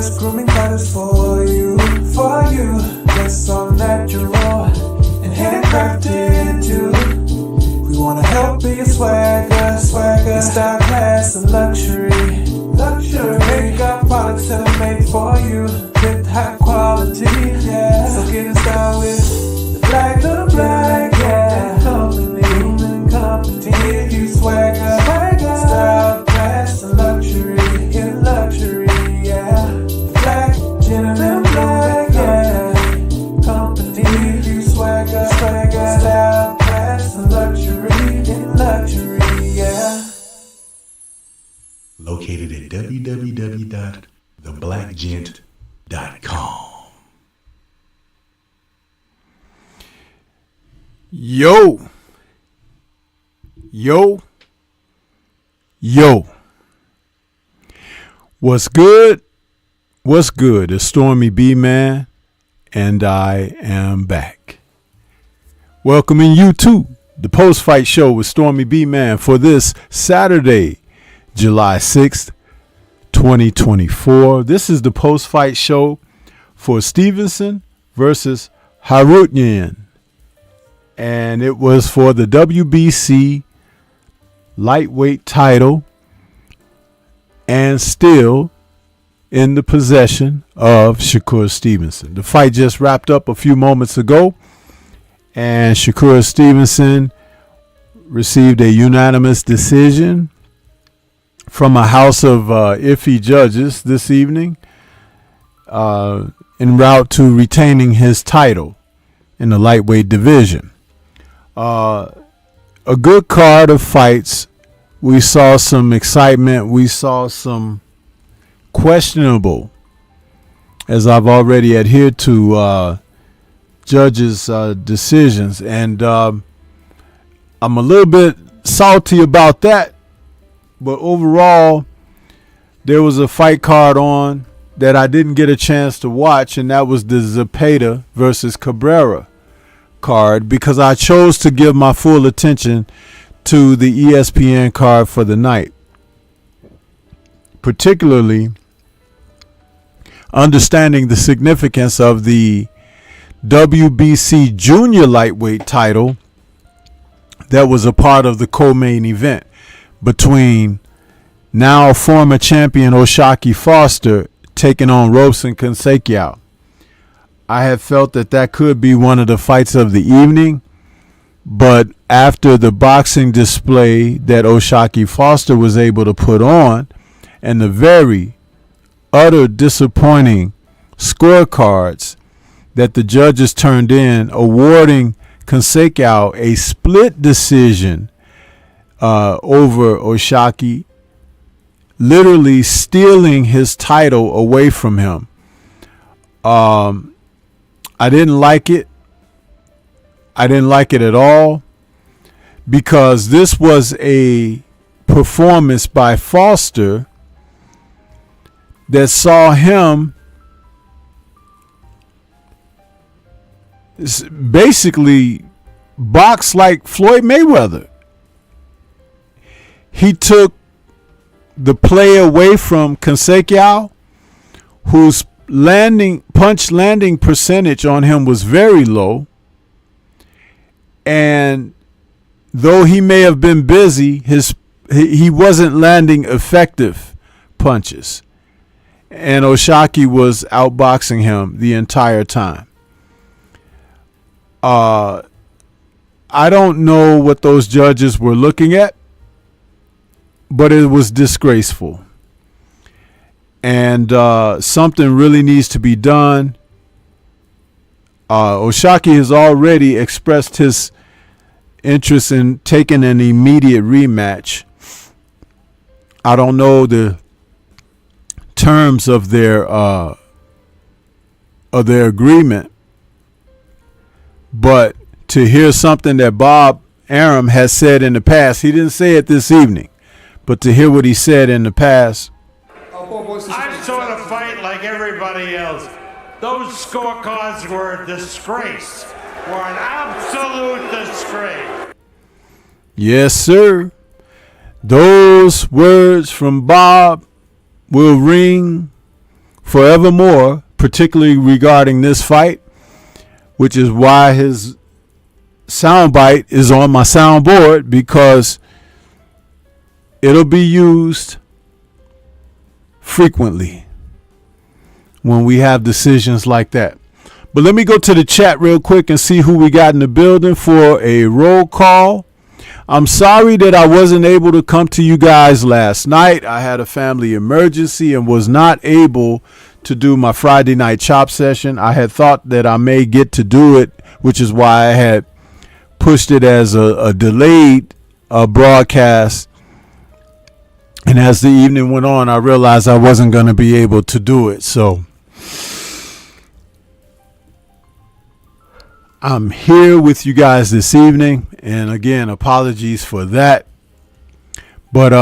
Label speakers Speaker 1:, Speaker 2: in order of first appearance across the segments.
Speaker 1: best grooming products for you. That's all natural and handcrafted too. We wanna help be a swagger, style, class, and luxury. Make our products that are made for you with high quality, yeah. So get in style with the black, yeah. Company, give you swagger, style, class, and luxury, yeah. Black, gentleman, yeah. Company, give you swagger, style, class, and luxury, yeah.
Speaker 2: Located at www.theblackgent.com.
Speaker 3: Yo. What's good? It's Stormybman, and I am back. Welcoming you to the post-fight show with Stormybman for this Saturday, July 6th, 2024. This is the post-fight show for Stevenson versus Harutyuyan. And it was for the WBC lightweight title and still in the possession of Shakur Stevenson. The fight just wrapped up a few moments ago, and Shakur Stevenson received a unanimous decision from a house of iffy judges this evening en route to retaining his title in the lightweight division. A good card of fights. We saw some excitement. We saw some questionable, as I've already adhered to, judges' decisions. And I'm a little bit salty about that. But overall, there was a fight card on that I didn't get a chance to watch, and that was the Zepeda versus Cabrera card, because I chose to give my full attention to the ESPN card for the night, particularly understanding the significance of the WBC junior lightweight title that was a part of the co-main event between now former champion O'Shaquie Foster taking on Robson Canseco. I have felt that could be one of the fights of the evening, but after the boxing display that O'Shaquie Foster was able to put on and the very utter disappointing scorecards that the judges turned in, awarding Canseco a split decision over O'Shaquie, literally stealing his title away from him. I didn't like it. I didn't like it at all, because this was a performance by Foster that saw him basically box like Floyd Mayweather. He took the play away from Canseco, whose punch landing percentage on him was very low. And though he may have been busy, he wasn't landing effective punches. And O'Shaquie was outboxing him the entire time. I don't know what those judges were looking at, but it was disgraceful. And something really needs to be done. O'Shaquie has already expressed his interest in taking an immediate rematch. I don't know the terms of their agreement, but to hear something that Bob Arum has said in the past, he didn't say it this evening, but to hear what he said in the past.
Speaker 4: I sort of fight like everybody else. Those scorecards were a disgrace. Were an absolute disgrace.
Speaker 3: Yes, sir. Those words from Bob will ring forevermore, particularly regarding this fight, which is why his soundbite is on my soundboard, because it'll be used frequently when we have decisions like that. But let me go to the chat real quick and see who we got in the building for a roll call. I'm sorry that I wasn't able to come to you guys last night. I had a family emergency and was not able to do my Friday night chop session. I had thought that I may get to do it, which is why I had pushed it as a delayed broadcast. And as the evening went on, I realized I wasn't going to be able to do it. So I'm here with you guys this evening. And again, apologies for that. But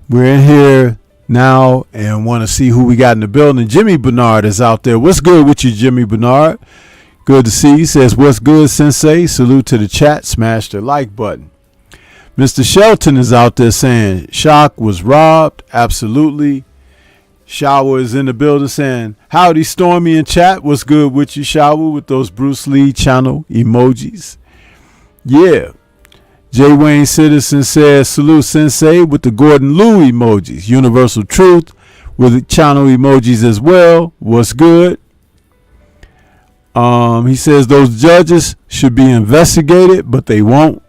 Speaker 3: we're in here now and want to see who we got in the building. Jimmy Bernard is out there. What's good with you, Jimmy Bernard? Good to see you. Says, what's good, Sensei? Salute to the chat. Smash the like button. Mr. Shelton is out there saying Shock was robbed. Absolutely. Shower is in the building saying, howdy, Stormy in chat. What's good with you, Shower, with those Bruce Lee channel emojis? Yeah. J. Wayne Citizen says, salute, Sensei, with the Gordon Liu emojis. Universal Truth with the channel emojis as well. What's good? He says those judges should be investigated, but they won't.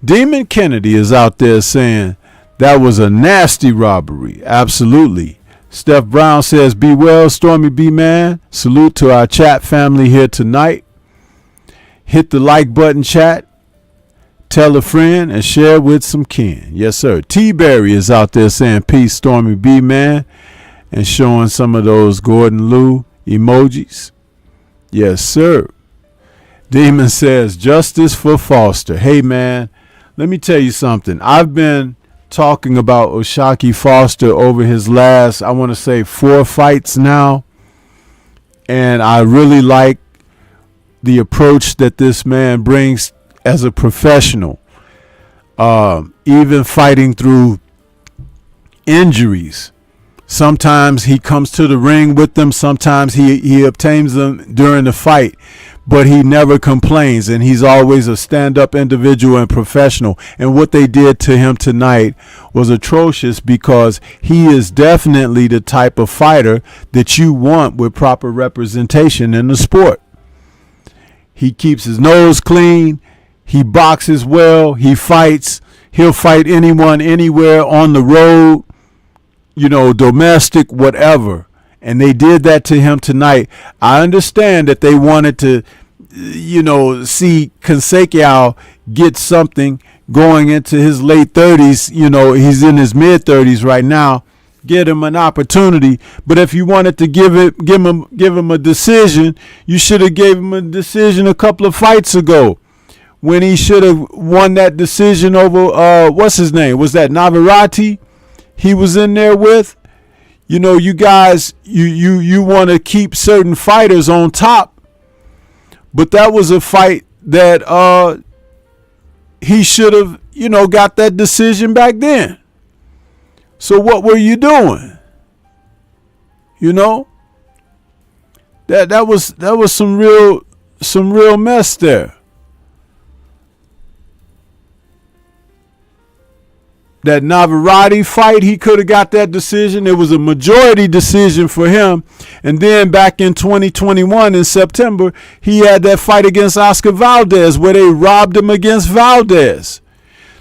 Speaker 3: Demon Kennedy is out there saying that was a nasty robbery. Absolutely. Steph Brown says, be well, Stormy B Man. Salute to our chat family here tonight. Hit the like button, chat. Tell a friend and share with some kin. Yes, sir. T Berry is out there saying peace, Stormy B Man, and showing some of those Gordon Liu emojis. Yes, sir. Demon says justice for Foster. Hey, man, let me tell you something. I've been talking about O'Shaquie Foster over his last, I want to say, 4 fights now. And I really like the approach that this man brings as a professional. even fighting through injuries. Sometimes he comes to the ring with them. Sometimes he obtains them during the fight, but he never complains, and he's always a stand-up individual and professional. And what they did to him tonight was atrocious, because he is definitely the type of fighter that you want with proper representation in the sport. He keeps his nose clean. He boxes well. He fights. He'll fight anyone, anywhere, on the road, domestic, whatever. And they did that to him tonight. I understand that they wanted to, see Keziah get something going into his late 30s. He's in his mid 30s right now. Get him an opportunity. But if you wanted to give him a decision, you should have gave him a decision a couple of fights ago, when he should have won that decision over what's his name? Was that Navarrete he was in there with? You guys, you want to keep certain fighters on top, but that was a fight that he should have, got that decision back then. So what were you doing? That was some real mess there. That Navarrete fight, he could have got that decision. It was a majority decision for him. And then back in 2021 in September, he had that fight against Oscar Valdez where they robbed him against Valdez.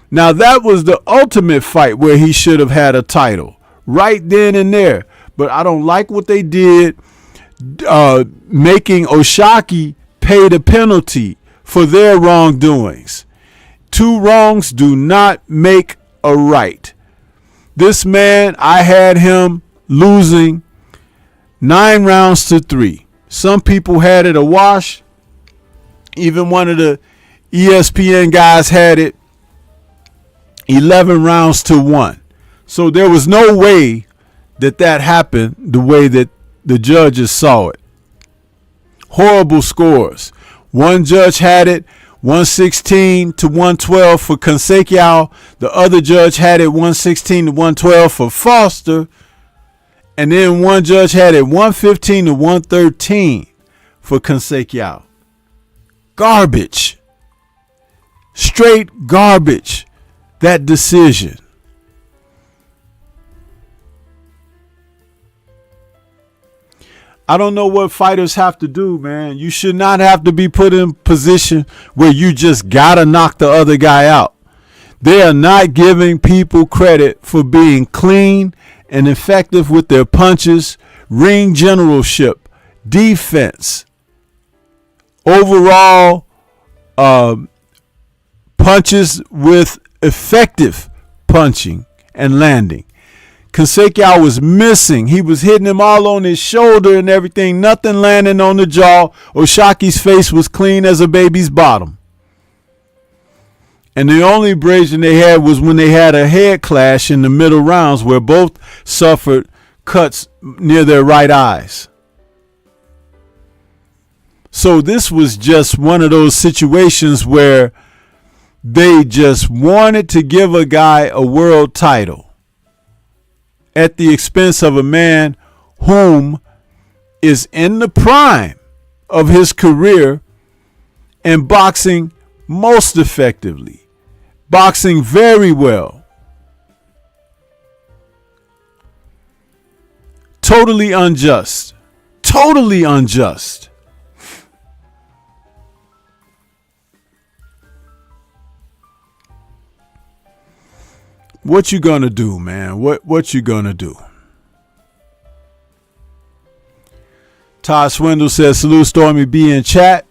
Speaker 3: Now that was the ultimate fight where he should have had a title right then and there. But I don't like what they did, making Oshaki pay the penalty for their wrongdoings. Two wrongs do not make a right. This man, I had him losing 9-3. Some people had it a wash. Even one of the ESPN guys had it 11-1. So there was no way that happened the way that the judges saw it. Horrible scores. One judge had it 116-112 for Keziah. The other judge had it 116-112 for Foster. And then one judge had it 115-113 for Keziah. Garbage. Straight garbage. That decision. I don't know what fighters have to do, man. You should not have to be put in a position where you just gotta knock the other guy out. They are not giving people credit for being clean and effective with their punches, ring generalship, defense, overall punches with effective punching and landing. Keziah was missing. He was hitting him all on his shoulder and everything. Nothing landing on the jaw. Oshaki's face was clean as a baby's bottom. And the only abrasion they had was when they had a head clash in the middle rounds where both suffered cuts near their right eyes. So this was just one of those situations where they just wanted to give a guy a world title at the expense of a man whom is in the prime of his career and boxing most effectively, boxing very well. Totally unjust. Totally unjust. What you gonna do, man? What you gonna do? Todd Swindle says, salute Stormy B in chat.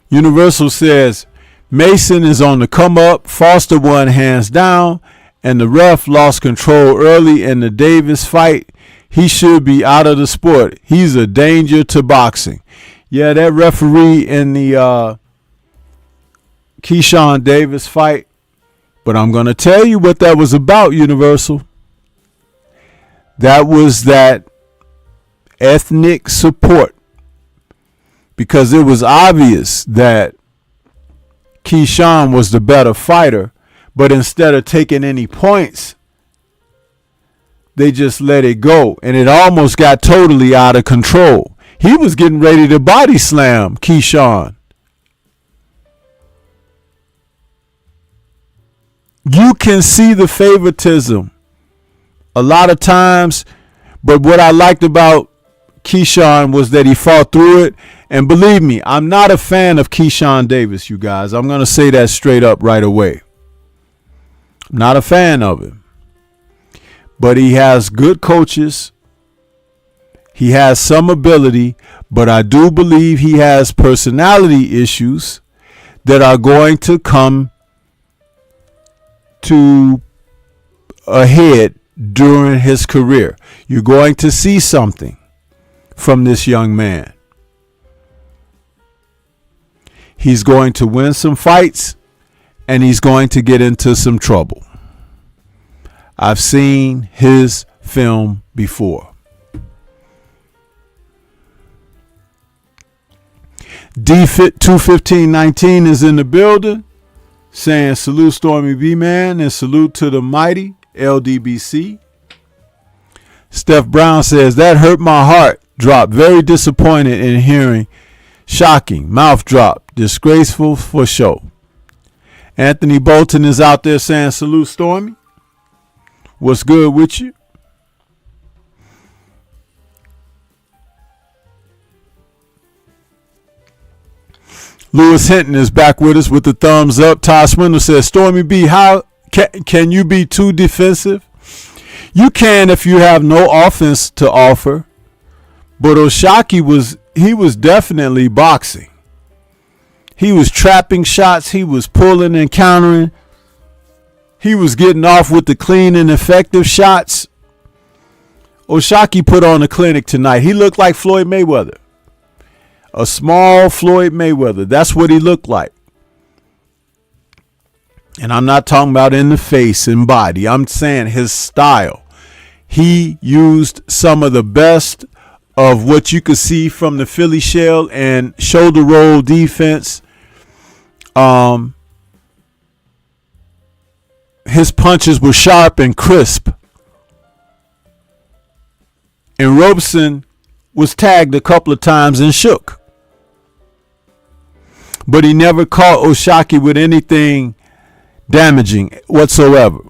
Speaker 3: Universal says, Mason is on the come up. Foster won hands down, and the ref lost control early in the Davis fight. He should be out of the sport. He's a danger to boxing. Yeah, that referee in the Keziah Davis fight. But I'm going to tell you what that was about, Universal. That was that ethnic support. Because it was obvious that Keyshawn was the better fighter, but instead of taking any points, they just let it go, and it almost got totally out of control. He was getting ready to body slam Keyshawn. You can see the favoritism a lot of times, but what I liked about Keyshawn was that he fought through it. And believe me, I'm not a fan of Keziah Davis, you guys. I'm going to say that straight up right away. I'm not a fan of him. But he has good coaches. He has some ability, but I do believe he has personality issues that are going to come to a head during his career. You're going to see something from this young man. He's going to win some fights, and he's going to get into some trouble. I've seen his film before. DFit 21519 is in the building, saying salute Stormy B Man and salute to the mighty LDBC. Steph Brown says that hurt my heart. Drop. Very disappointed in hearing. Shocking. Mouth drop. Disgraceful for show. Anthony Bolton is out there saying salute Stormy. What's good with you? Lewis Hinton is back with us with the thumbs up. Todd Swindle says, Stormy B, how can you be too defensive? You can if you have no offense to offer. But O'Shaquie was definitely boxing. He was trapping shots. He was pulling and countering. He was getting off with the clean and effective shots. O'Shaquie put on a clinic tonight. He looked like Floyd Mayweather. A small Floyd Mayweather. That's what he looked like. And I'm not talking about in the face and body. I'm saying his style. He used some of the best of what you could see from the Philly shell and shoulder roll defense. His punches were sharp and crisp. And Robeson was tagged a couple of times and shook. But he never caught O'Shaquie with anything damaging whatsoever.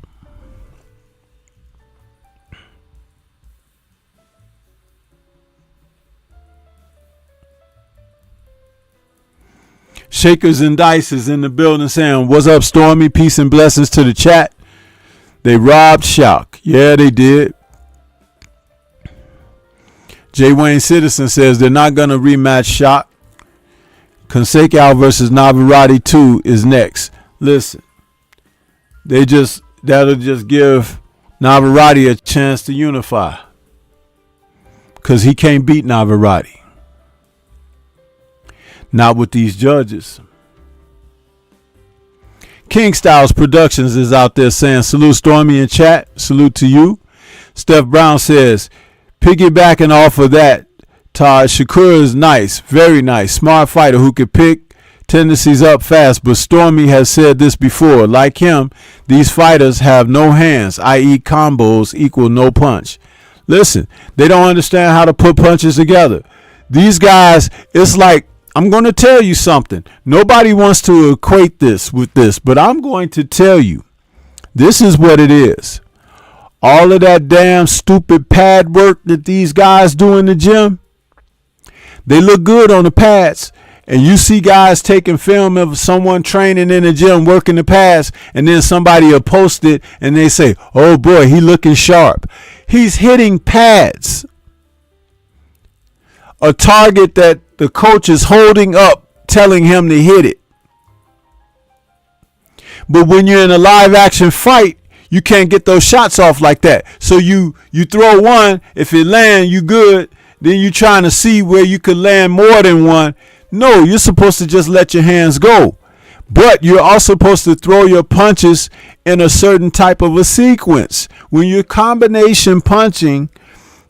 Speaker 3: Shakers and Dice is in the building saying, what's up, Stormy? Peace and blessings to the chat. They robbed Shock. Yeah, they did. J. Wayne Citizen says they're not going to rematch Shock. Consequao versus Navarrete 2 is next. Listen, that'll just give Navarrete a chance to unify. Because he can't beat Navarrete. Not with these judges. King Styles Productions is out there saying, salute Stormy in chat. Salute to you. Steph Brown says, piggybacking off of that, Todd, Shakur is nice. Very nice. Smart fighter who could pick tendencies up fast. But Stormy has said this before. Like him, these fighters have no hands, i.e. combos equal no punch. Listen, they don't understand how to put punches together. These guys, it's like, I'm going to tell you something. Nobody wants to equate this with this, but I'm going to tell you. This is what it is. All of that damn stupid pad work that these guys do in the gym, they look good on the pads. And you see guys taking film of someone training in the gym working the pads, and then somebody will post it and they say, oh boy, he looking sharp. He's hitting pads. A target that the coach is holding up, telling him to hit it. But when you're in a live action fight, you can't get those shots off like that. So you throw one, if it land, you good. Then you're trying to see where you could land more than one. No, you're supposed to just let your hands go. But you're also supposed to throw your punches in a certain type of a sequence. When you're combination punching,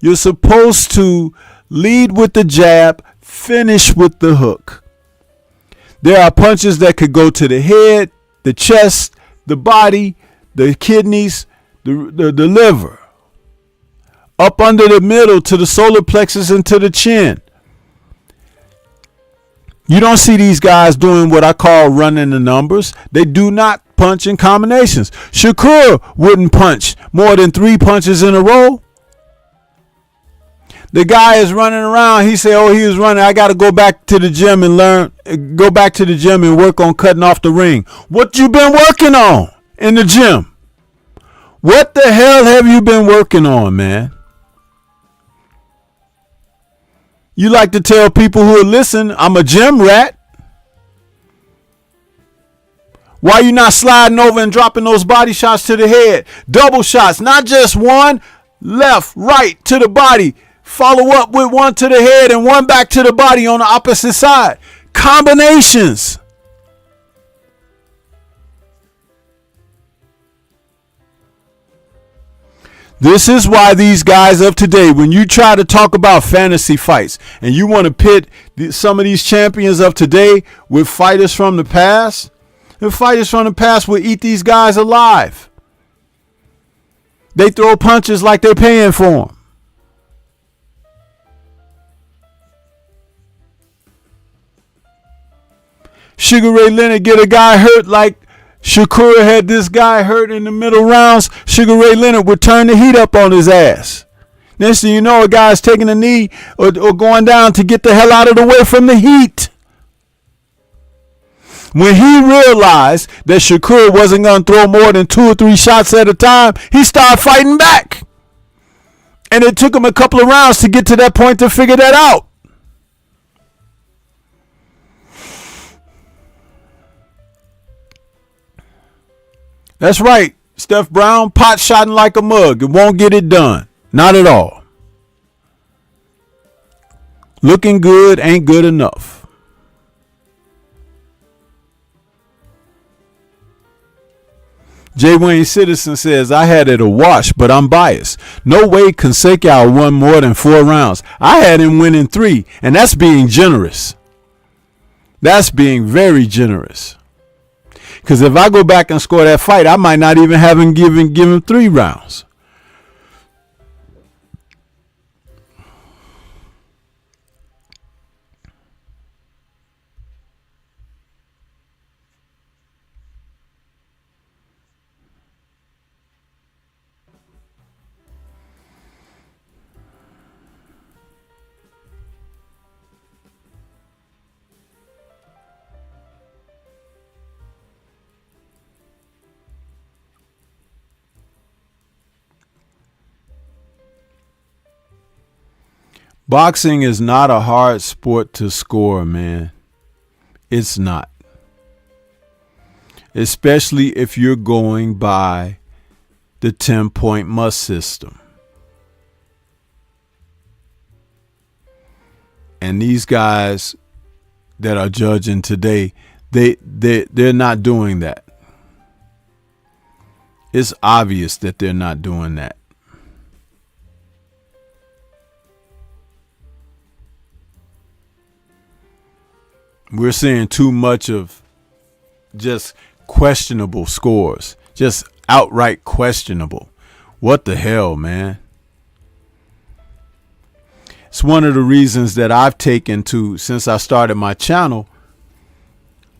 Speaker 3: you're supposed to lead with the jab, finish with the hook. There are punches that could go to the head, the chest, the body, the kidneys, the liver, up under the middle to the solar plexus and to the chin. You don't see these guys doing what I call running the numbers. They do not punch in combinations. Shakur wouldn't punch more than 3 punches in a row. The guy is running around. He said, oh, he was running. I got to go back to the gym and go back to the gym and work on cutting off the ring. What you been working on in the gym? What the hell have you been working on, man? You like to tell people who listen, I'm a gym rat. Why you not sliding over and dropping those body shots to the head? Double shots, not just one, left, right to the body. Follow up with one to the head and one back to the body on the opposite side. Combinations. This is why these guys of today, when you try to talk about fantasy fights and you want to pit some of these champions of today with fighters from the past, the fighters from the past will eat these guys alive. They throw punches like they're paying for them. Sugar Ray Leonard get a guy hurt like Shakur had this guy hurt in the middle rounds. Sugar Ray Leonard would turn the heat up on his ass. Next thing you know, a guy's taking a knee or going down to get the hell out of the way from the heat. When he realized that Shakur wasn't going to throw more than 2 or 3 shots at a time, he started fighting back. And it took him a couple of rounds to get to that point to figure that out. That's right, Steph Brown, pot shotting like a mug. It won't get it done. Not at all. Looking good ain't good enough. J. Wayne Citizen says, I had it a wash, but I'm biased. No way Keziah won more than 4 rounds. I had him winning 3, and that's being generous. That's being very generous. Because if I go back and score that fight, I might not even have him give him 3 rounds. Boxing is not a hard sport to score, man. It's not. Especially if you're going by the 10-point must system. And these guys that are judging today, they're not doing that. It's obvious that they're not doing that. We're seeing too much of just questionable scores. Just outright questionable. What the hell, man? It's one of the reasons that I've taken to, since I started my channel,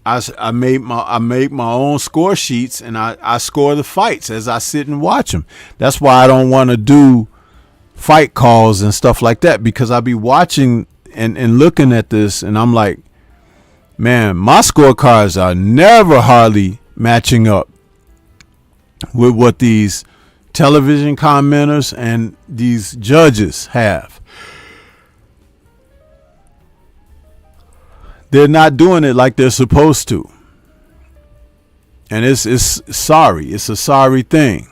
Speaker 3: I made my own score sheets, and I score the fights as I sit and watch them. That's why I don't want to do fight calls and stuff like that, because I'll be watching and looking at this, and I'm like, man, my scorecards are never hardly matching up with what these television commenters and these judges have. They're not doing it like they're supposed to. And it's sorry. It's a sorry thing.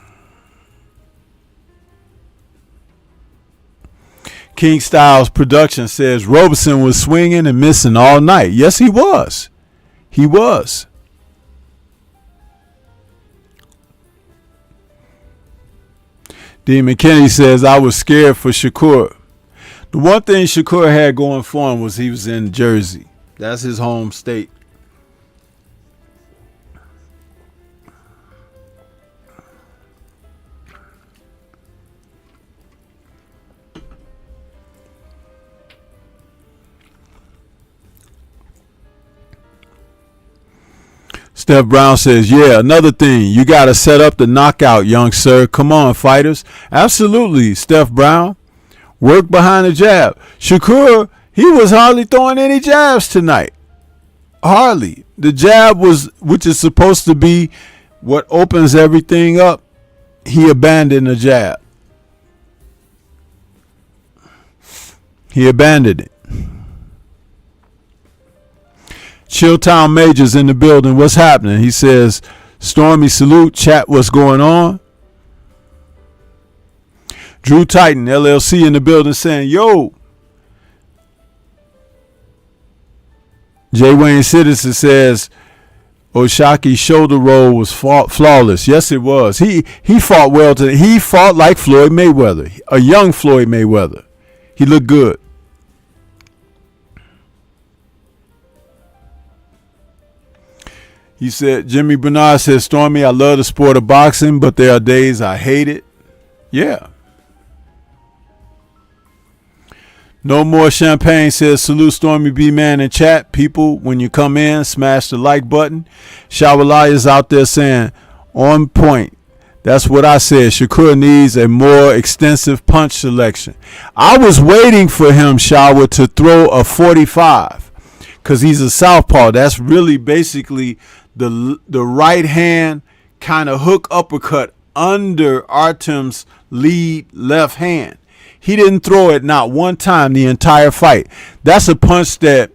Speaker 3: King Styles Production says Roberson was swinging and missing all night. Yes, he was. He was. D. McKinney says, I was scared for Shakur. The one thing Shakur had going for him was he was in Jersey. That's his home state. Steph Brown says, yeah, another thing, you got to set up the knockout, young sir. Come on, fighters. Absolutely, Steph Brown. Work behind the jab. Shakur, he was hardly throwing any jabs tonight. Hardly. The jab was, which is supposed to be what opens everything up, he abandoned the jab. He abandoned it. Chilltown Majors in the building. What's happening? He says, Stormy salute. Chat, what's going on? Drew Titan, LLC in the building saying, yo. J. Wayne Citizen says, Oshaki's shoulder roll was flawless. Yes, it was. He fought well today. He fought like Floyd Mayweather, a young Floyd Mayweather. He looked good. He said, Jimmy Bernard says, Stormy, I love the sport of boxing, but there are days I hate it. Yeah. No More Champagne says, salute Stormy B Man in chat. People, when you come in, smash the like button. Shawalai is out there saying, on point. That's what I said. Shakur needs a more extensive punch selection. I was waiting for him, Shawa, to throw a 45 because he's a southpaw. That's really basically the right hand kind of hook uppercut under Artem's lead left hand. He didn't throw it not one time the entire fight. That's a punch that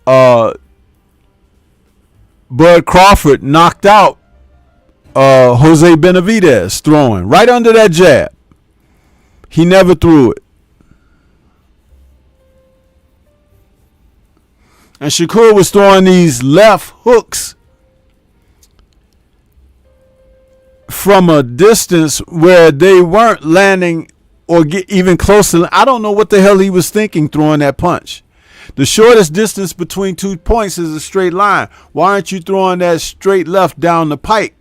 Speaker 3: Bud Crawford knocked out Jose Benavidez throwing right under that jab. He never threw it. And Shakur was throwing these left hooks from a distance where they weren't landing or get even close to. I don't know what the hell he was thinking throwing that punch. The shortest distance between 2 points is a straight line. Why aren't you throwing that straight left down the pike?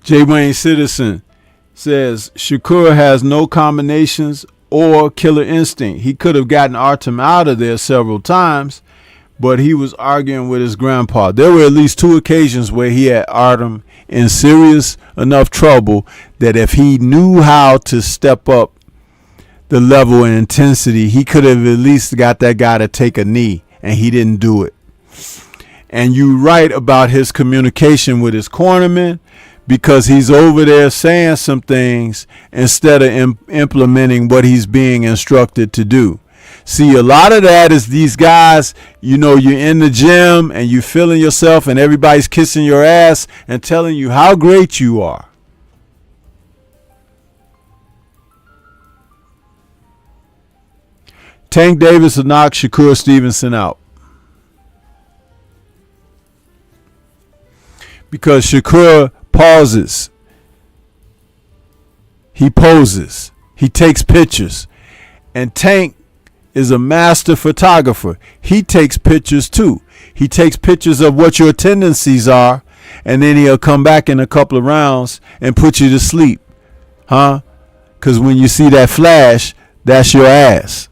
Speaker 3: J. Wayne Citizen says Shakur has no combinations or killer instinct. He could have gotten Artem out of there several times, but he was arguing with his grandpa. There were at least 2 occasions where he had Artem in serious enough trouble that if he knew how to step up the level and intensity, he could have at least got that guy to take a knee, and he didn't do it. And you write about his communication with his cornerman, because he's over there saying some things instead of implementing what he's being instructed to do. See, a lot of that is these guys, you know, you're in the gym and you're feeling yourself and everybody's kissing your ass and telling you how great you are. Tank Davis will knock Shakur Stevenson out. Because Shakur pauses. He poses. He takes pictures. And Tank is a master photographer. He takes pictures too. He takes pictures of what your tendencies are, and then he'll come back in a couple of rounds and put you to sleep. Huh? Because when you see that flash, that's your ass.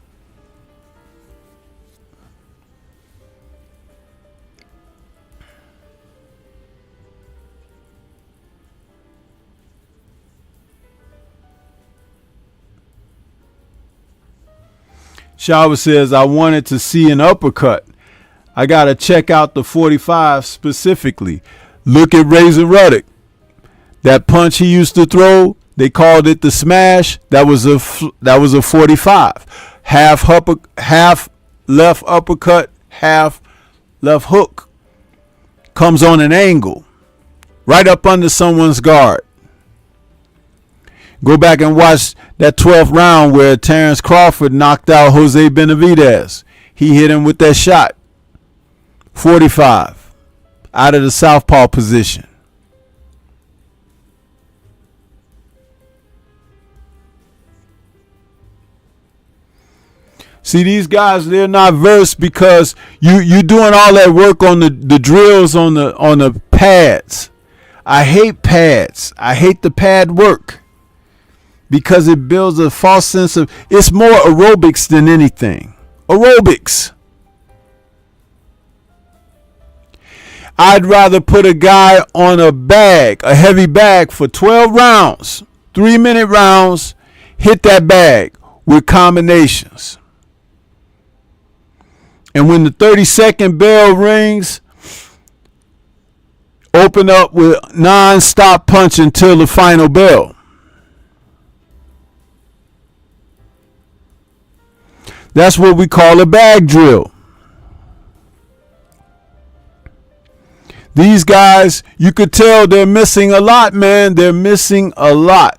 Speaker 3: Shawa says, I wanted to see an uppercut. I got to check out the 45 specifically. Look at Razor Ruddock. That punch he used to throw, they called it the smash. That was a 45. Half left uppercut, half left hook. Comes on an angle. Right up under someone's guard. Go back and watch that 12th round where Terrence Crawford knocked out Jose Benavidez. He hit him with that shot. 45. Out of the southpaw position. See, these guys, they're not versed because you doing all that work on the drills on the pads. I hate pads. I hate the pad work because it builds a false sense of, it's more aerobics than anything. Aerobics. I'd rather put a guy on a bag, a heavy bag for 12 rounds, 3-minute rounds, hit that bag with combinations. And when the 30-second bell rings, open up with non-stop punch until the final bell. That's what we call a bag drill. These guys, you could tell they're missing a lot, man. They're missing a lot.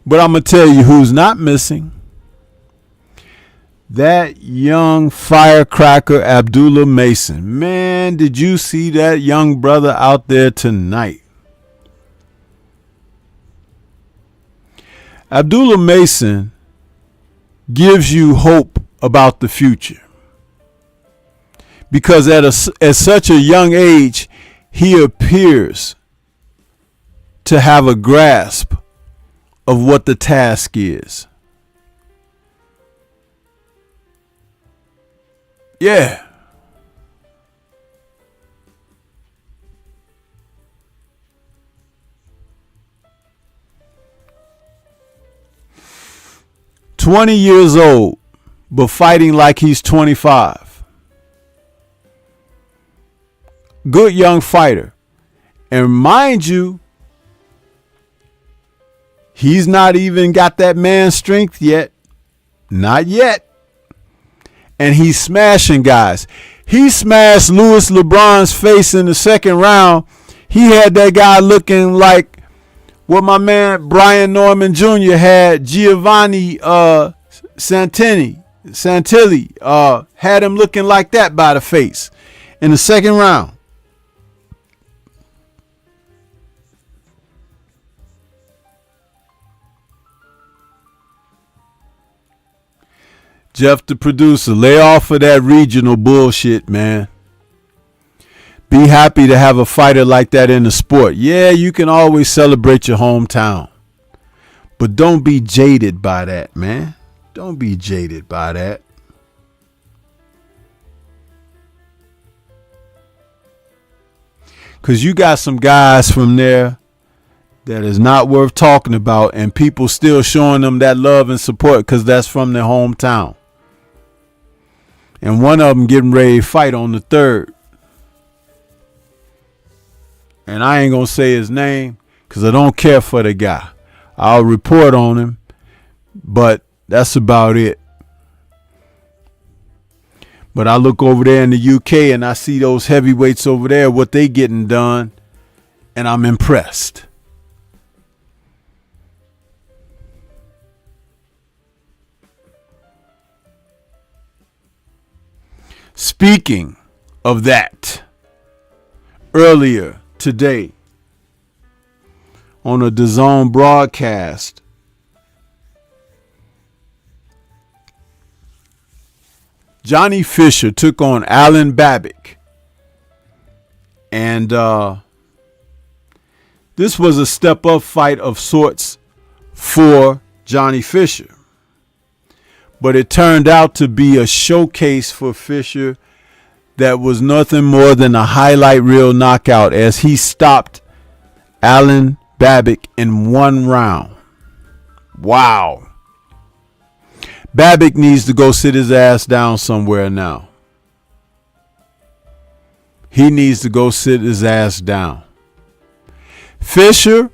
Speaker 3: But I'm going to tell you who's not missing. That young firecracker, Abdullah Mason. Man, did you see that young brother out there tonight? Abdullah Mason gives you hope about the future. Because at such a young age, he appears to have a grasp of what the task is. Yeah. "20 years old, but fighting like he's 25. Good young fighter. And mind you, he's not even got that man strength yet. Not yet. And he's smashing guys. He smashed Louis LeBron's face in the second round. He had that guy looking like what my man Brian Norman Jr. had Giovanni Santilli had him looking like that by the face in the second round. Jeff, the producer, lay off of that regional bullshit, man. Be happy to have a fighter like that in the sport. Yeah, you can always celebrate your hometown. But don't be jaded by that, man. Don't be jaded by that. Because you got some guys from there that is not worth talking about, and people still showing them that love and support because that's from their hometown. And one of them getting ready to fight on the 3rd. And I ain't going to say his name because I don't care for the guy. I'll report on him, but that's about it. But I look over there in the UK and I see those heavyweights over there, what they getting done, and I'm impressed. Speaking of that, earlier today on a DAZN broadcast, Johnny Fisher took on Alen Babic. And this was a step-up fight of sorts for Johnny Fisher. But it turned out to be a showcase for Fisher that was nothing more than a highlight reel knockout as he stopped Alen Babic in 1 round. Wow. Babic needs to go sit his ass down somewhere now. He needs to go sit his ass down. Fisher,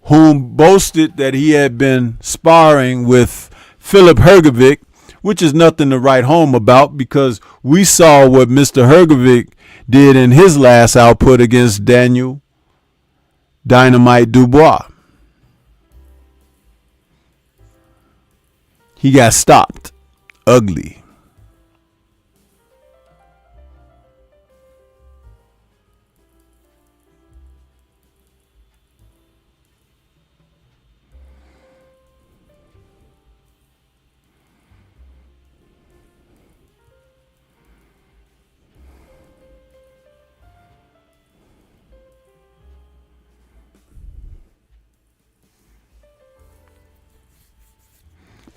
Speaker 3: whom boasted that he had been sparring with Philip Hrgovic, which is nothing to write home about because we saw what Mr. Hrgovic did in his last output against Daniel Dynamite Dubois. He got stopped. Ugly.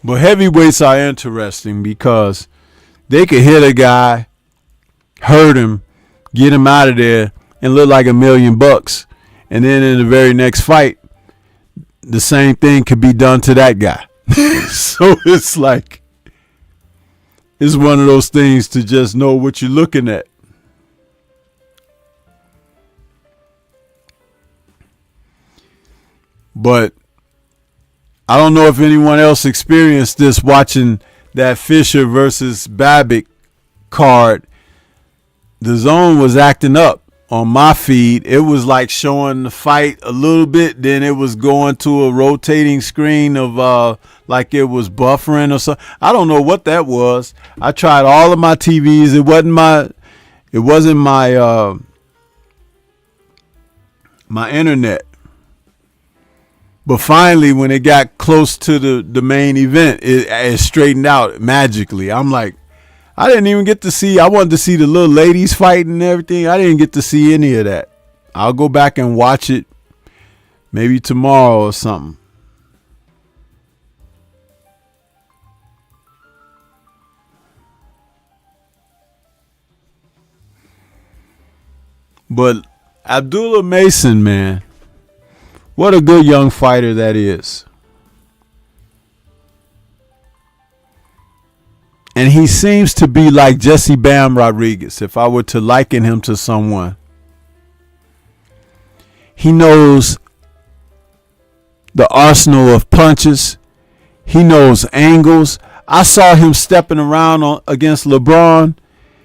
Speaker 3: But heavyweights are interesting because they could hit a guy, hurt him, get him out of there, and look like $1 million. And then in the very next fight, the same thing could be done to that guy. So it's like, it's one of those things to just know what you're looking at. But I don't know if anyone else experienced this watching that Fisher versus Babic card. The zone was acting up on my feed. It was like showing the fight a little bit, then it was going to a rotating screen of like it was buffering or something. I don't know what that was. I tried all of my TVs. It wasn't my my internet. But finally, when it got close to the main event, it straightened out magically. I'm like, I didn't even get to see. I wanted to see the little ladies fighting and everything. I didn't get to see any of that. I'll go back and watch it maybe tomorrow or something. But Abdullah Mason, man. What a good young fighter that is. And he seems to be like Jesse Bam Rodriguez, if I were to liken him to someone. He knows the arsenal of punches. He knows angles. I saw him stepping around against LeBron.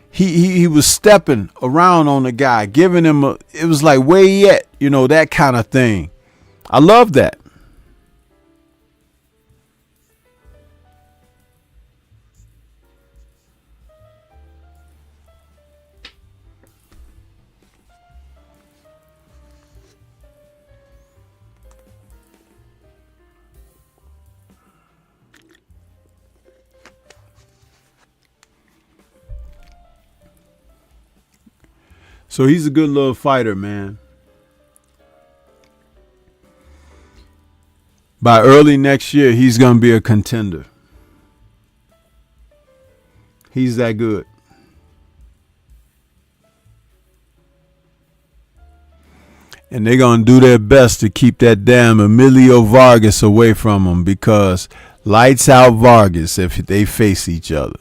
Speaker 3: He was stepping around on the guy, giving him it was like, where he at? You know, that kind of thing. I love that. So he's a good little fighter, man. By early next year, he's going to be a contender. He's that good. And they're going to do their best to keep that damn Emilio Vargas away from him, because lights out Vargas if they face each other.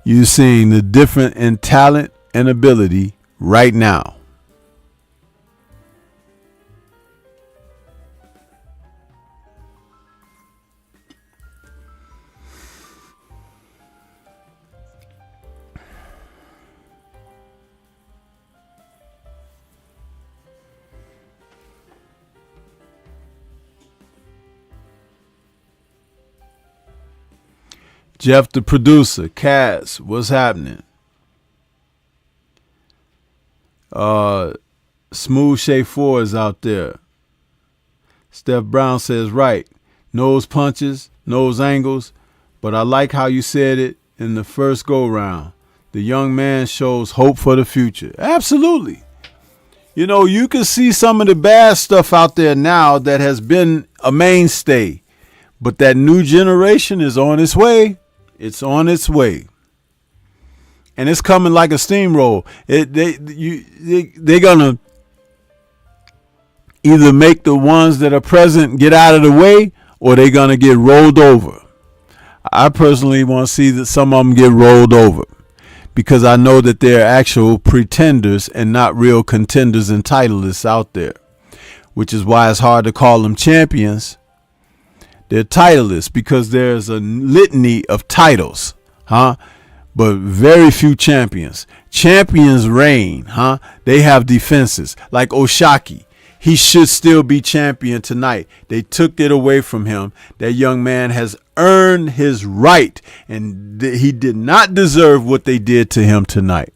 Speaker 3: You're seeing the difference in talent and ability right now. Jeff, the producer, Kaz, what's happening? Smooth Shea 4 is out there. Steph Brown says, right, nose punches, nose angles, but I like how you said it in the first go-round. The young man shows hope for the future. Absolutely. You know, you can see some of the bad stuff out there now that has been a mainstay, but that new generation is on its way. It's on its way. And it's coming like a steamroll. They're going to either make the ones that are present get out of the way, or they're going to get rolled over. I personally want to see that some of them get rolled over, because I know that they're actual pretenders and not real contenders and titleists out there, which is why it's hard to call them champions. They're titleists because there's a litany of titles, but very few champions. Champions reign, They have defenses. Like Oshaki, he should still be champion tonight. They took it away from him. That young man has earned his right, and he did not deserve what they did to him tonight.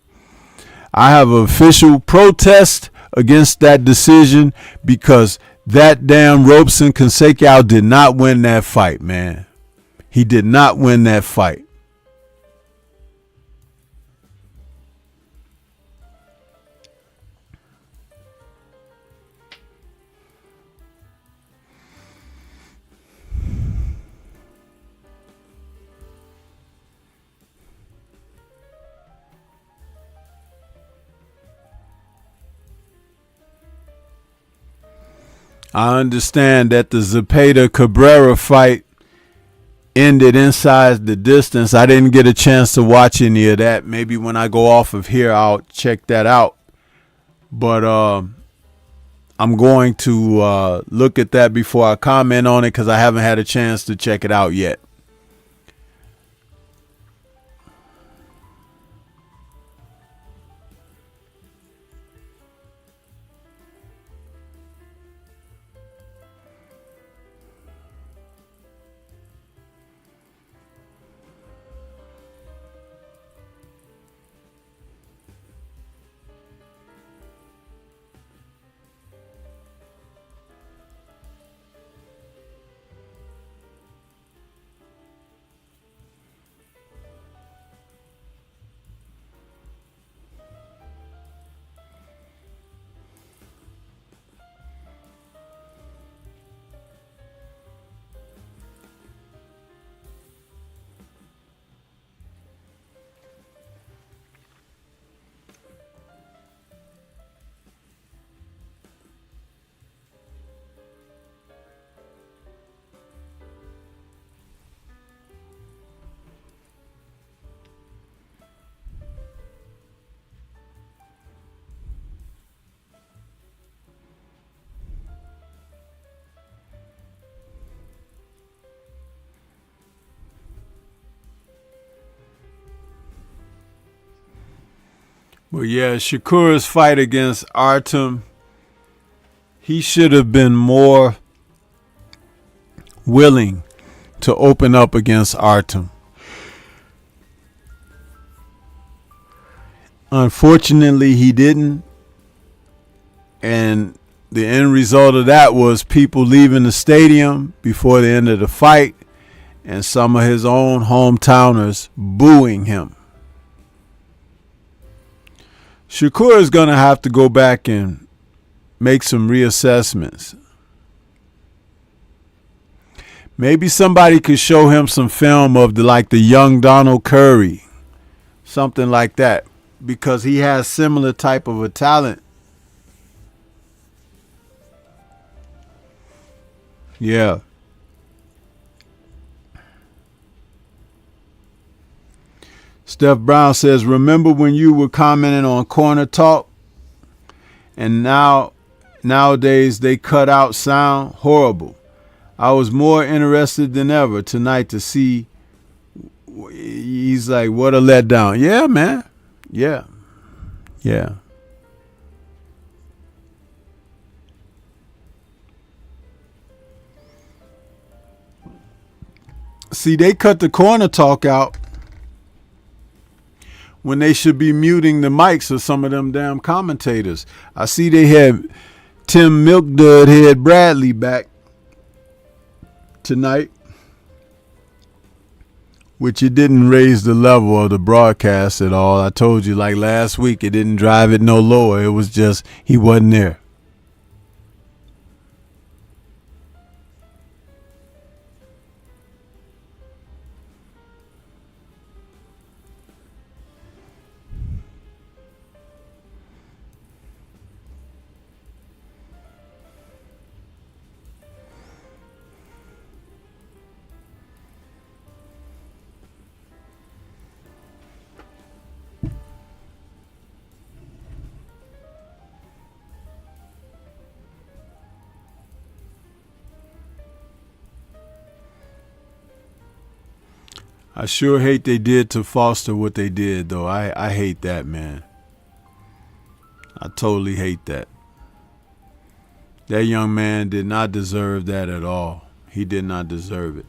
Speaker 3: I have an official protest against that decision, because that damn Robeson Consequao did not win that fight, man. He did not win that fight. I understand that the Zepeda Cabrera fight ended inside the distance. I didn't get a chance to watch any of that. Maybe when I go off of here, I'll check that out. But I'm going to look at that before I comment on it because I haven't had a chance to check it out yet. Well, yeah, Shakur's fight against Artem, he should have been more willing to open up against Artem. Unfortunately, he didn't. And the end result of that was people leaving the stadium before the end of the fight and some of his own hometowners booing him. Shakur is going to have to go back and make some reassessments. Maybe somebody could show him some film of the young Donald Curry, something like that, because he has similar type of a talent. Yeah. Steph Brown says, remember when you were commenting on Corner Talk and nowadays they cut out sound? Horrible. I was more interested than ever tonight to see. He's like, what a letdown. Yeah, man. Yeah. See, they cut the Corner Talk out when they should be muting the mics of some of them damn commentators. I see they had Tim Milkdud Head Bradley back tonight, which it didn't raise the level of the broadcast at all. I told you, like last week, it didn't drive it no lower. It was just he wasn't there. I sure hate they did to Foster what they did, though. I hate that, man. I totally hate that. That young man did not deserve that at all. He did not deserve it.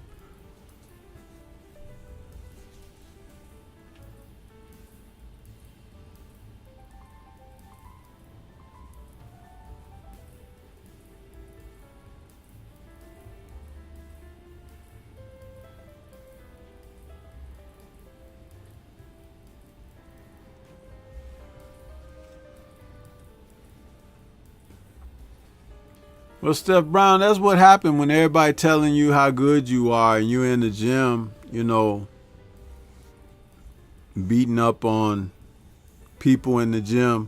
Speaker 3: Well, Steph Brown, that's what happened when everybody telling you how good you are and you in the gym, beating up on people in the gym.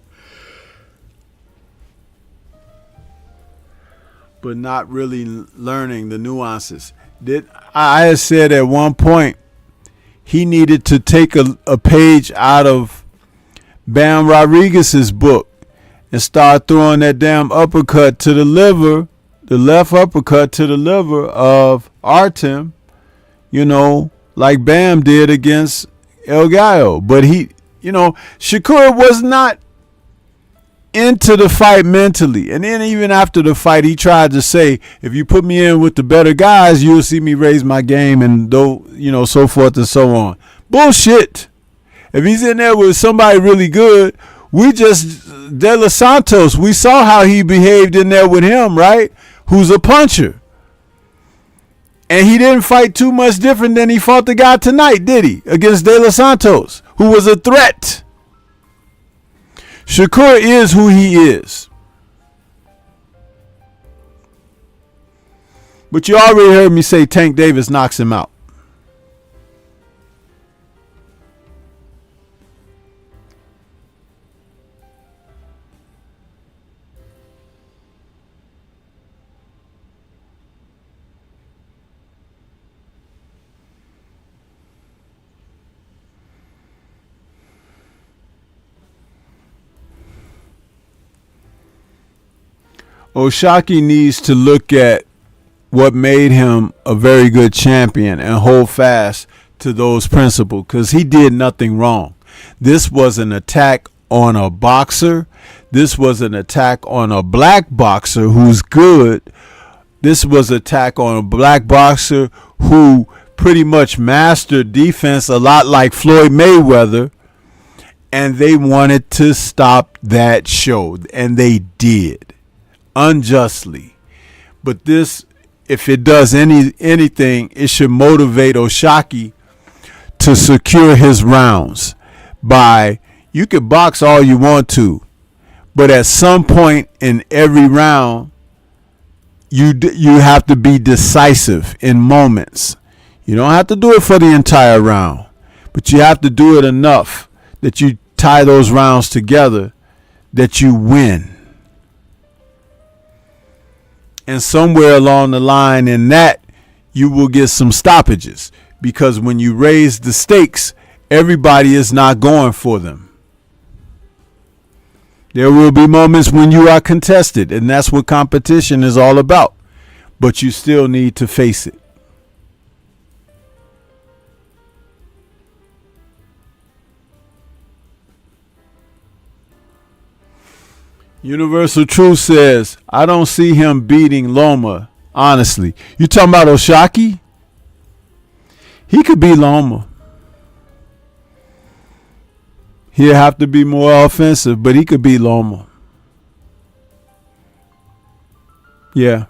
Speaker 3: but not really learning the nuances. I had said at one point he needed to take a page out of Bam Rodriguez's book and start throwing that damn uppercut to the liver, the left uppercut to the liver of Artem, like Bam did against El Gallo. But Shakur was not into the fight mentally. And then even after the fight, he tried to say, if you put me in with the better guys, you'll see me raise my game and so forth and so on. Bullshit. If he's in there with somebody really good, De Los Santos, we saw how he behaved in there with him, right? Who's a puncher. And he didn't fight too much different than he fought the guy tonight, did he? Against De Los Santos, who was a threat. Shakur is who he is. But you already heard me say Tank Davis knocks him out. O'Shaquie needs to look at what made him a very good champion and hold fast to those principles, because he did nothing wrong. This was an attack on a boxer. This was an attack on a black boxer who's good. This was an attack on a black boxer who pretty much mastered defense a lot like Floyd Mayweather, and they wanted to stop that show, and they did. Unjustly. But this, if it does anything, it should motivate O'Shaquie to secure his rounds by, you could box all you want to, but at some point in every round, you have to be decisive in moments. You don't have to do it for the entire round, but you have to do it enough that you tie those rounds together, that you win. And somewhere along the line in that, you will get some stoppages, because when you raise the stakes, everybody is not going for them. There will be moments when you are contested, and that's what competition is all about. But you still need to face it. Universal Truth says, I don't see him beating Loma, honestly. You talking about O'Shaquie? He could beat Loma. He'll have to be more offensive, but he could beat Loma. Yeah.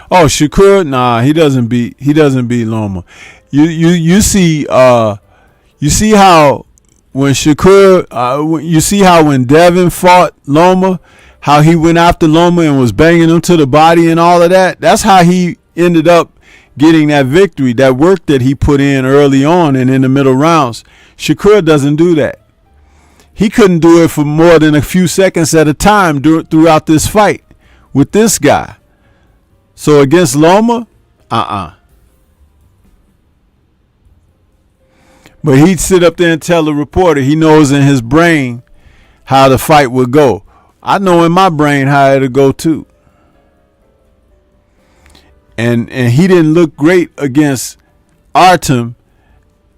Speaker 3: Oh, Shakur, nah, he doesn't beat Loma. You see how when Shakur you see how when Devin fought Loma, how he went after Loma and was banging him to the body and all of that. That's how he ended up getting that victory, that work that he put in early on and in the middle rounds. Shakur doesn't do that. He couldn't do it for more than a few seconds at a time throughout this fight with this guy. So against Loma, But he'd sit up there and tell the reporter he knows in his brain how the fight would go. I know in my brain how it'll go too. And he didn't look great against Artem,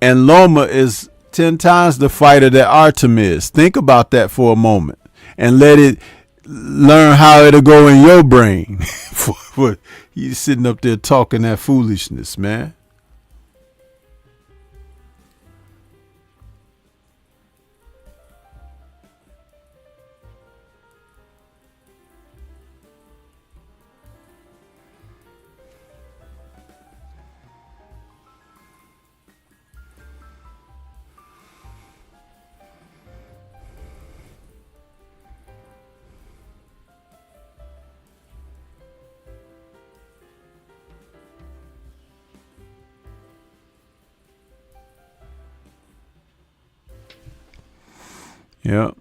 Speaker 3: and Loma is 10 times the fighter that Artem is. Think about that for a moment and learn how it'll go in your brain. He's sitting up there talking that foolishness, man. Yep.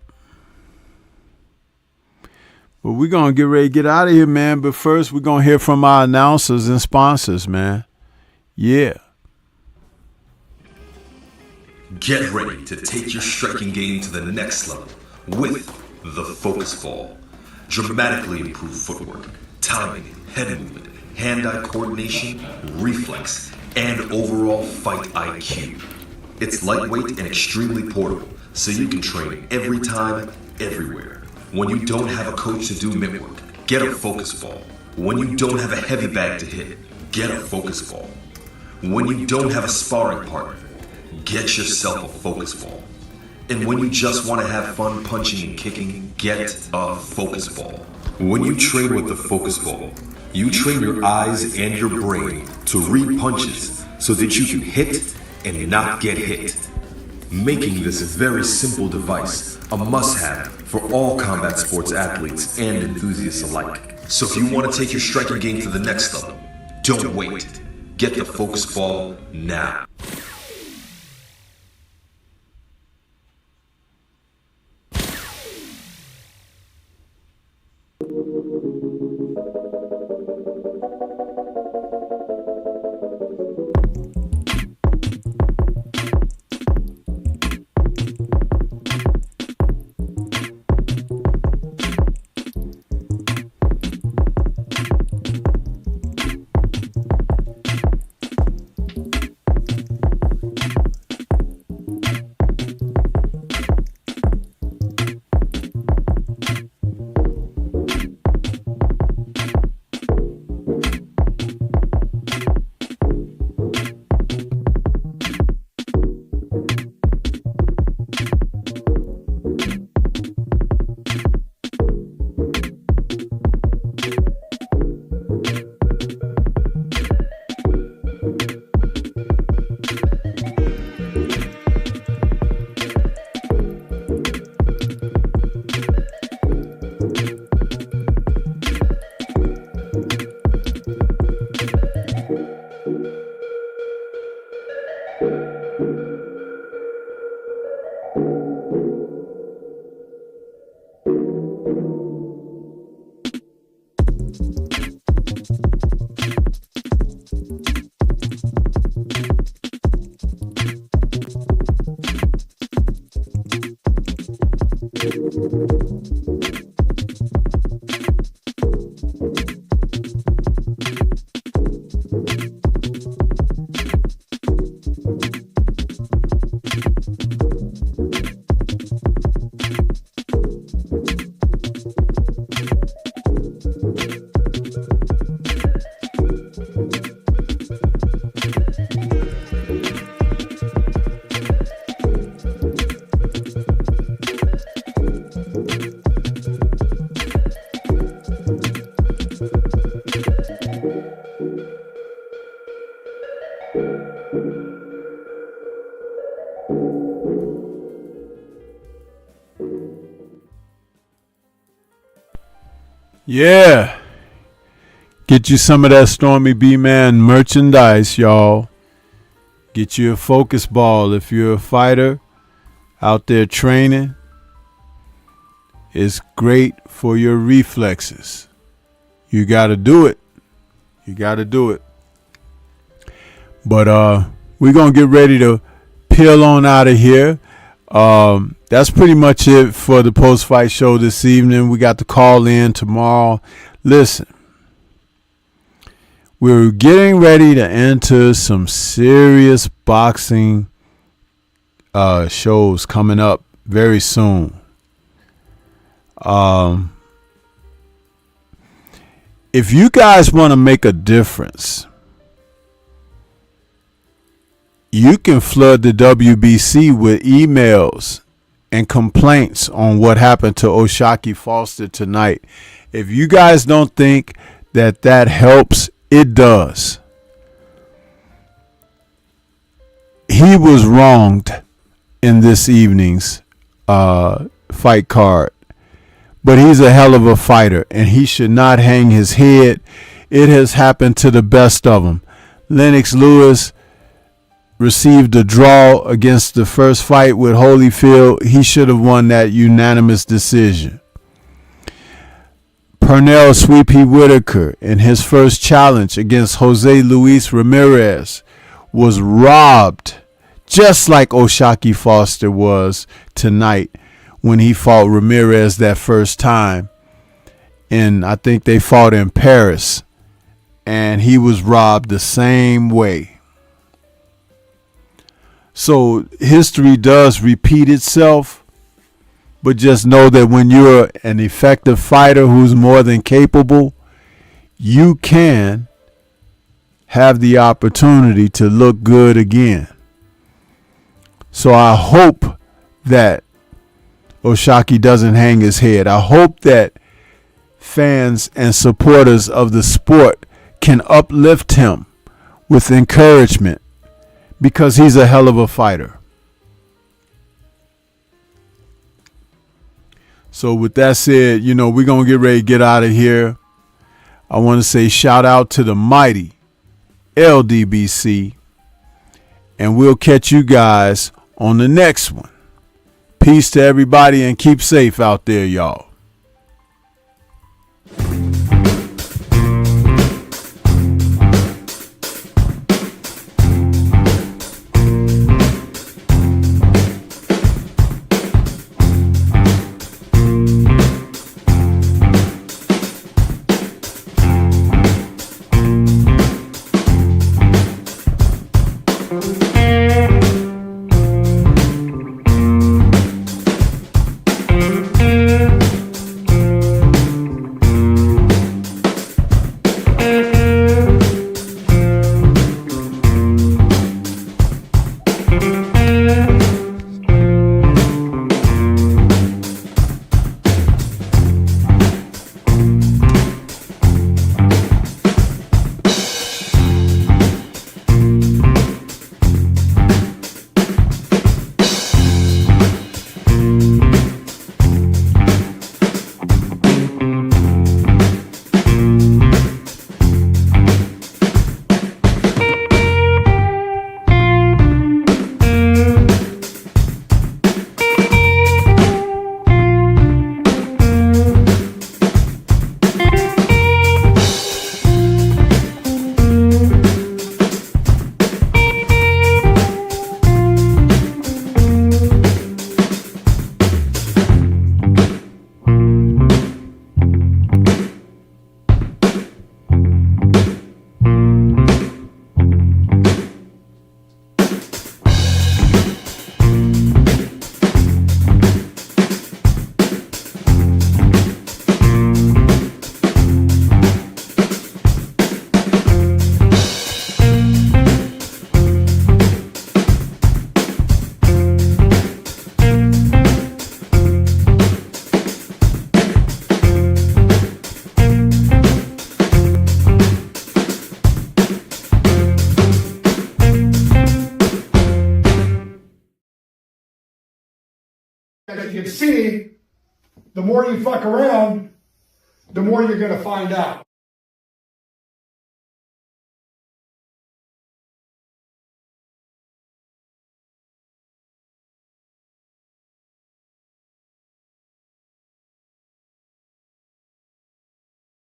Speaker 3: But we're going to get ready to get out of here, man. But first, we're going to hear from our announcers and sponsors, man. Yeah.
Speaker 5: Get ready to take your striking game to the next level with the Focus Ball. Dramatically improved footwork, timing, head movement, hand-eye coordination, reflex, and overall fight IQ. It's lightweight and extremely portable, so you can train every time, everywhere. When you don't have a coach to do mitt work, get a Focus Ball. When you don't have a heavy bag to hit, get a Focus Ball. When you don't have a sparring partner, get yourself a Focus Ball. And when you just want to have fun punching and kicking, get a Focus Ball. When you train with the Focus Ball, you train your eyes and your brain to read punches so that you can hit and not get hit. Making this very simple device a must-have for all combat sports athletes and enthusiasts alike. So if you want to take your striking game to the next level, don't wait. Get the Focus Ball now.
Speaker 3: Yeah. Get you some of that Stormybman merchandise, y'all. Get you a Focus Ball if you're a fighter out there training. It's great for your reflexes. You got to do it. You got to do it. But we're going to get ready to peel on out of here. That's pretty much it for the post-fight show this evening. We got to call in tomorrow. Listen, we're getting ready to enter some serious boxing shows coming up very soon. If you guys want to make a difference, you can flood the WBC with emails and complaints on what happened to O'Shaquie Foster tonight. If you guys don't think that helps, it does. He was wronged in this evening's fight card, but he's a hell of a fighter, and he should not hang his head. It has happened to the best of them. Lennox Lewis received a draw against the first fight with Holyfield. He should have won that unanimous decision. Pernell Sweepy Whitaker in his first challenge against Jose Luis Ramirez was robbed, just like O'Shaquie Foster was tonight when he fought Ramirez that first time. And I think they fought in Paris, and he was robbed the same way. So history does repeat itself, but just know that when you're an effective fighter who's more than capable, you can have the opportunity to look good again. So I hope that O'Shaquie doesn't hang his head. I hope that fans and supporters of the sport can uplift him with encouragement, because he's a hell of a fighter. So with that said, we're going to get ready to get out of here. I want to say shout out to the mighty LDBC, and we'll catch you guys on the next one. Peace to everybody, and keep safe out there, y'all.
Speaker 6: As you can see, the more you fuck around, the more you're going to find out.